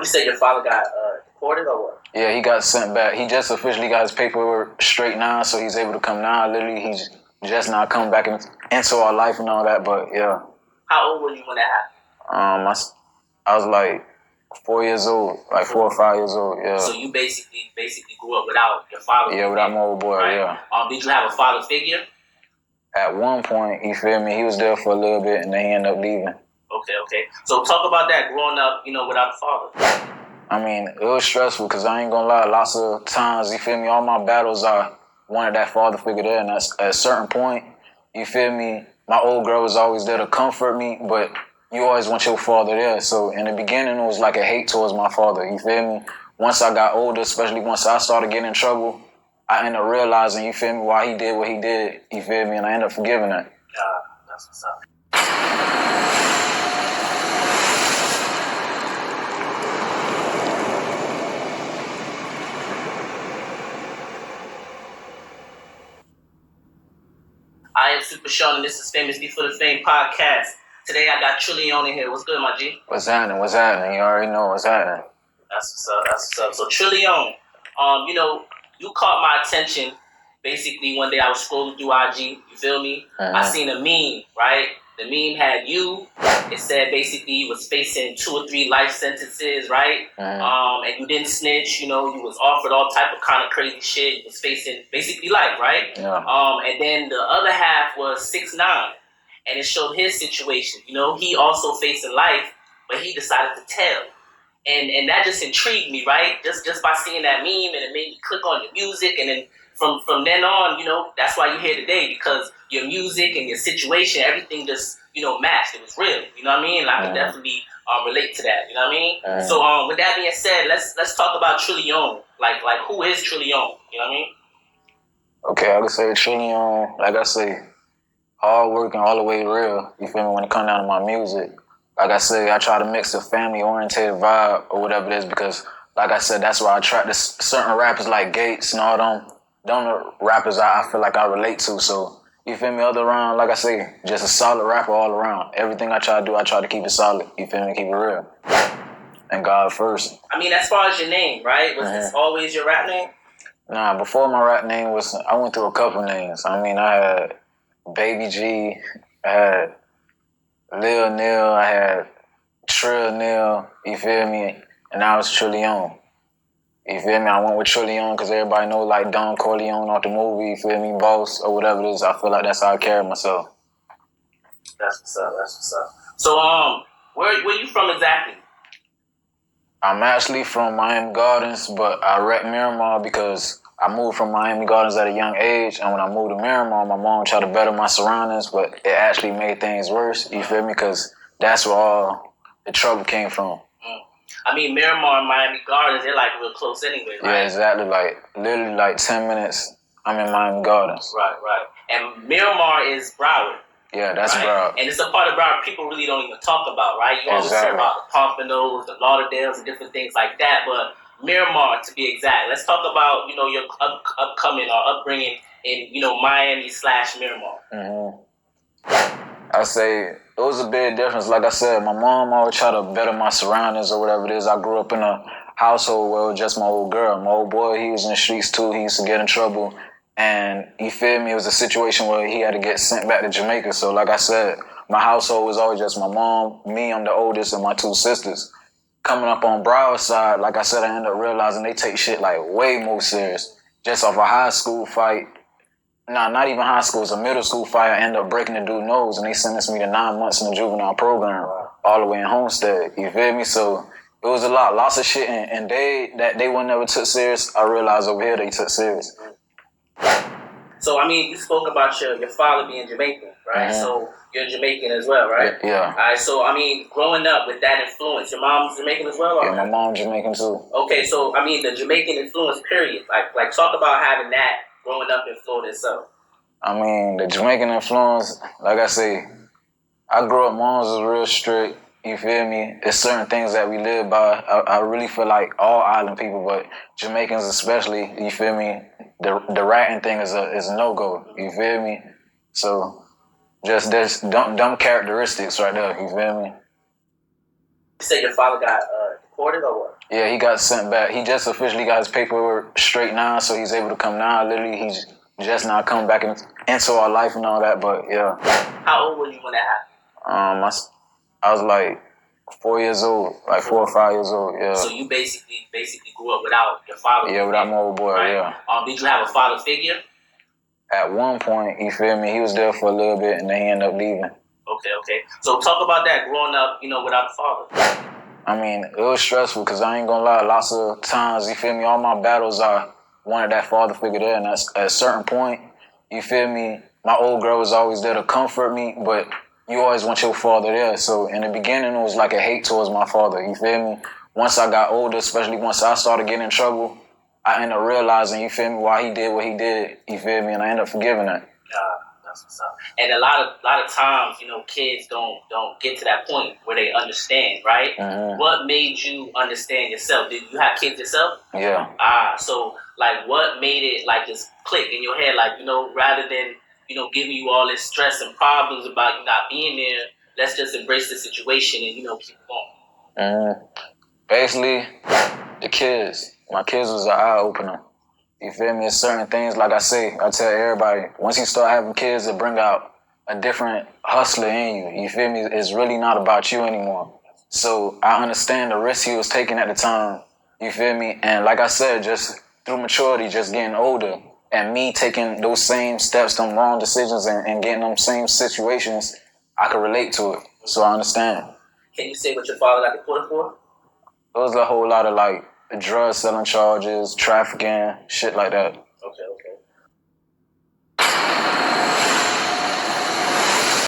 You said your father got deported or what? Yeah, he got sent back. He just officially got his paperwork straight now, so he's able to come now. Literally, he's just now come back into our life and all that. But yeah. How old were you when that happened? I was like 4 years old, like 4 or 5 years old. Yeah. So you basically grew up without your father. Yeah, without my old boy. Right? Yeah. Did you have a father figure? At one point, you feel me? He was there for a little bit, and then he ended up leaving. Okay. So talk about that growing up, without a father. I mean, it was stressful because I ain't gonna lie. Lots of times, you feel me? All my battles I wanted that father figure there, and at a certain point, you feel me? My old girl was always there to comfort me, but you always want your father there. So in the beginning, it was like a hate towards my father. You feel me? Once I got older, especially once I started getting in trouble, I ended up realizing, you feel me, why he did what he did. You feel me? And I ended up forgiving that. That's what's up. I am Super Sean, and this is Famous Before the Fame podcast. Today I got Trilliyone in here. What's good, my G? What's happening? You already know what's happening. That's what's up. So Trilliyone, you caught my attention basically one day I was scrolling through IG. You feel me? I seen a meme, right? The meme had you. It said basically you was facing 2 or 3 life sentences, right? And you didn't snitch. You was offered all type of kind of crazy shit. You was facing basically life, right? Yeah. And then the other half was 6ix9ine, and it showed his situation. He also facing life, but he decided to tell. And that just intrigued me, right? Just by seeing that meme, and it made me click on your music, and then from then on, that's why you're here today, because your music and your situation, everything just matched. It was real, you know what I mean? And I can definitely relate to that, you know what I mean? So with that being said, let's talk about Trilliyone. Like who is Trilliyone? You know what I mean? Okay, I could say Trilliyone, like I say, hard working, all the way real. You feel me? When it comes down to my music. Like I say, I try to mix a family-oriented vibe or whatever it is because, like I said, that's why I attract this certain rappers like Gates and all them rappers I feel like I relate to. So, you feel me? Other around, like I say, just a solid rapper all around. Everything I try to do, I try to keep it solid. You feel me? Keep it real. And God first. I mean, as far as your name, right? Was this always your rap name? Nah, before my rap name I went through a couple names. I mean, I had Baby G, I had Lil Neil, I had Trilliyone, you feel me? And now it's Trilliyone. You feel me? I went with Trilliyone because everybody know like Don Corleone off the movie, you feel me? Boss or whatever it is. I feel like that's how I carry myself. That's what's up. So, where you from exactly? I'm actually from Miami Gardens, but I rep Miramar because I moved from Miami Gardens at a young age, and when I moved to Miramar, my mom tried to better my surroundings, but it actually made things worse, you feel me? Because that's where all the trouble came from. I mean, Miramar and Miami Gardens, they're like real close anyway, right? Yeah, exactly. Like, literally like 10 minutes, I'm in Miami Gardens. Right. And Miramar is Broward. Yeah, that's right? Broward. And it's a part of Broward people really don't even talk about, right? You always hear about the Pompanos, the Lauderdales, and different things like that, but Miramar, to be exact. Let's talk about, your upcoming or upbringing in, Miami/Miramar. I say it was a big difference. Like I said, my mom always tried to better my surroundings or whatever it is. I grew up in a household where it was just my old girl. My old boy, he was in the streets too. He used to get in trouble. And you feel me? It was a situation where he had to get sent back to Jamaica. So like I said, my household was always just my mom, me, I'm the oldest, and my 2 sisters. Coming up on Broward side, like I said, I ended up realizing they take shit like way more serious. Just off a high school fight. Nah, not even high school. It's a middle school fight. I ended up breaking the dude's nose, and they sentenced me to 9 months in the juvenile program, all the way in Homestead. You feel me? So it was lots of shit, and they would never took serious. I realized over here they took serious. So I mean, you spoke about your father being Jamaican, right? So you're Jamaican as well, right? Yeah. All right. So I mean, growing up with that influence, your mom's Jamaican as well. Yeah, my mom's Jamaican too. Okay, so I mean, the Jamaican influence, period. Like talk about having that growing up in Florida itself. I mean, the Jamaican influence, like I say, I grew up, moms was real strict, you feel me? It's certain things that we live by. I really feel like all island people, but Jamaicans especially, you feel me? The ratting thing is a no-go, you feel me? So, just there's dumb characteristics right there, you feel me? You said your father got deported or what? Yeah, he got sent back. He just officially got his paperwork straight now, so he's able to come now. Literally, he's just now coming back into our life and all that. But yeah. How old were you when that happened? I was like 4 years old, like 4 or 5 years old. Yeah. So you basically grew up without your father. Yeah, without my old boy. Right? Yeah. Did you have a father figure? At one point, you feel me? He was there for a little bit, and then he ended up leaving. Okay. So talk about that growing up, without a father. I mean, it was stressful because I ain't gonna lie. Lots of times, you feel me? All my battles, I wanted that father figure there, and at a certain point, you feel me? My old girl was always there to comfort me, but you always want your father there. So in the beginning, it was like a hate towards my father. You feel me? Once I got older, especially once I started getting in trouble, I ended up realizing, you feel me, why he did what he did. You feel me? And I ended up forgiving that. That's what's up. And a lot of times, kids don't get to that point where they understand, right? Mm-hmm. What made you understand yourself? Did you have kids yourself? Yeah. So like, what made it like just click in your head? Like, rather than giving you all this stress and problems about you not being there, let's just embrace the situation and keep going. Mm-hmm. Basically, the kids. My kids was an eye opener. You feel me? It's certain things, like I tell everybody, once you start having kids, it bring out a different hustler in you. You feel me? It's really not about you anymore. So I understand the risk he was taking at the time. You feel me? And like I said, just through maturity, just getting older, and me taking those same steps, them wrong decisions, and getting them same situations, I could relate to it. So I understand. Can you say what your father got deported for? It was a whole lot of like drug selling charges, trafficking, shit like that.